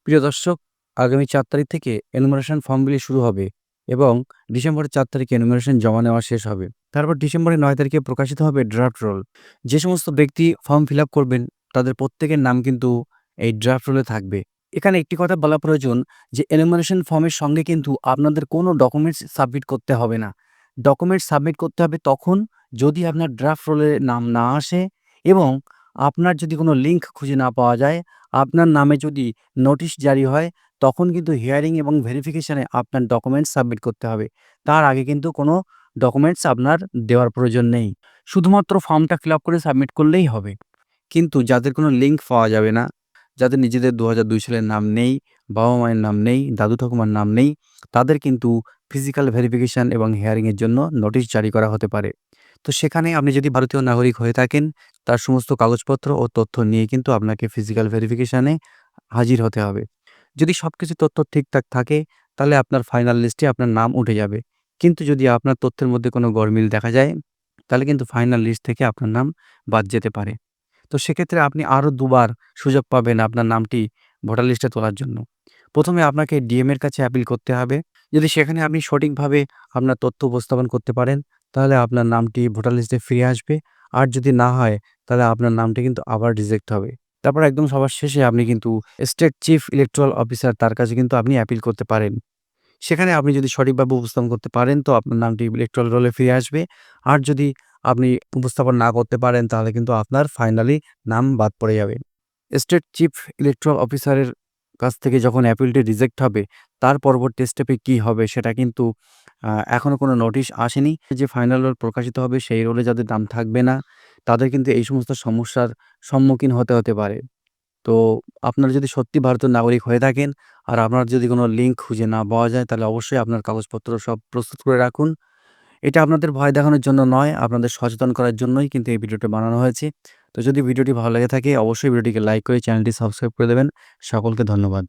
প্রিয় দর্শক, আগামী ৪ তারিখ থেকে এনুমারেশন ফর্মগুলি শুরু হবে এবং ডিসেম্বরের ৪ তারিখে এনুমারেশন জমা নেওয়া শেষ হবে। তারপর ডিসেম্বরের ৯ তারিখে প্রকাশিত হবে ড্রাফট রোল। যে সমস্ত ব্যক্তি ফর্ম ফিল আপ করবেন, তাদের প্রত্যেকের নাম কিন্তু এই ড্রাফট রোলে থাকবে। এখানে একটি কথা বলা প্রয়োজন যে এনুমারেশন ফর্মের সঙ্গে কিন্তু আপনাদের কোনো ডকুমেন্টস সাবমিট করতে হবে না। ডকুমেন্টস সাবমিট করতে হবে তখন যদি আপনার ড্রাফট রোলে নাম না আসে এবং আপনার যদি কোনো লিঙ্ক খুঁজে না পাওয়া যায়, আপনার নামে যদি নোটিশ জারি হয়, তখন কিন্তু হিয়ারিং এবং ভেরিফিকেশনে আপনার ডকুমেন্টস সাবমিট করতে হবে। তার আগে কিন্তু কোনো ডকুমেন্টস আপনার দেওয়ার প্রয়োজন নেই। শুধুমাত্র ফর্মটা ফিল আপ করে সাবমিট করলেই হবে। কিন্তু যাদের কোনো লিঙ্ক পাওয়া যাবে না, যাদের নিজেদের ২০০২ সালের নাম নেই, বাবা-মায়ের নাম নেই, দাদু-ঠাকুমার নাম নেই, তাদের কিন্তু ফিজিক্যাল ভেরিফিকেশন এবং হিয়ারিংয়ের জন্য নোটিশ জারি করা হতে পারে। তো সেখানে আপনি যদি ভারতীয় নাগরিক হয়ে থাকেন, তার সমস্ত কাগজপত্র ও তথ্য নিয়ে কিন্তু আপনাকে ফিজিক্যাল ভেরিফিকেশনে হাজির হতে হবে। যদি সবকিছু তথ্য ঠিকঠাক থাকে, তাহলে আপনার ফাইনাল লিস্টে আপনার নাম উঠে যাবে। কিন্তু যদি আপনার তথ্যের মধ্যে কোনো গরমিল দেখা যায়, তাহলে কিন্তু ফাইনাল লিস্ট থেকে আপনার নাম বাদ যেতে পারে। তো সেক্ষেত্রে আপনি আরও দুবার সুযোগ পাবেন আপনার নামটি ভোটার লিস্টে তোলার জন্য। ১ম এ আপনাকে ডিএম এর কাছে আপিল করতে হবে। যদি সেখানে আপনি সঠিকভাবে আপনার তথ্য উপস্থাপন করতে পারেন, তাহলে আপনার নামটি ভোটার লিস্টে ফিরে আসবে। আর যদি না হয়, তাহলে আপনার নামটি কিন্তু আবার রিজেক্ট হবে। তারপর একদম সবার শেষে আপনি কিন্তু স্টেট চিফ ইলেকটোরাল অফিসার তার কাছে কিন্তু আপনি অ্যাপিল করতে পারেন। সেখানে আপনি যদি সঠিকভাবে উপস্থাপন করতে পারেন, তো আপনার নামটি ইলেকটোরাল রোলে ফিরে আসবে। আর যদি আপনি উপস্থাপন না করতে পারেন, তাহলে কিন্তু আপনার ফাইনালি নাম বাদ পড়ে যাবে। স্টেট চিফ ইলেকটোরাল অফিসারের কাছ থেকে যখন অ্যাপিলটি রিজেক্ট হবে, তার পরবর্তী স্টেপে কী হবে সেটা কিন্তু এখনো কোনো নোটিশ আসেনি। যে ফাইনাল রোল প্রকাশিত হবে, সেই রোলে যাদের নাম থাকবে না, তাদের কিন্তু এই সমস্ত সমস্যার সম্মুখীন হতে পারে। তো আপনারা যদি সত্যি ভারতের নাগরিক হয়ে থাকেন আর আপনার যদি কোনো লিঙ্ক খুঁজে না পাওয়া যায়, তাহলে অবশ্যই আপনার কাগজপত্র সব প্রস্তুত করে রাখুন। এটা আপনাদের ভয় দেখানোর জন্য নয়, আপনাদের সচেতন করার জন্যই কিন্তু এই ভিডিওটা বানানো হয়েছে। তো যদি ভিডিওটি ভালো লেগে থাকে, অবশ্যই ভিডিওটিকে লাইক করে চ্যানেলটি সাবস্ক্রাইব করে দেবেন। সকলকে ধন্যবাদ।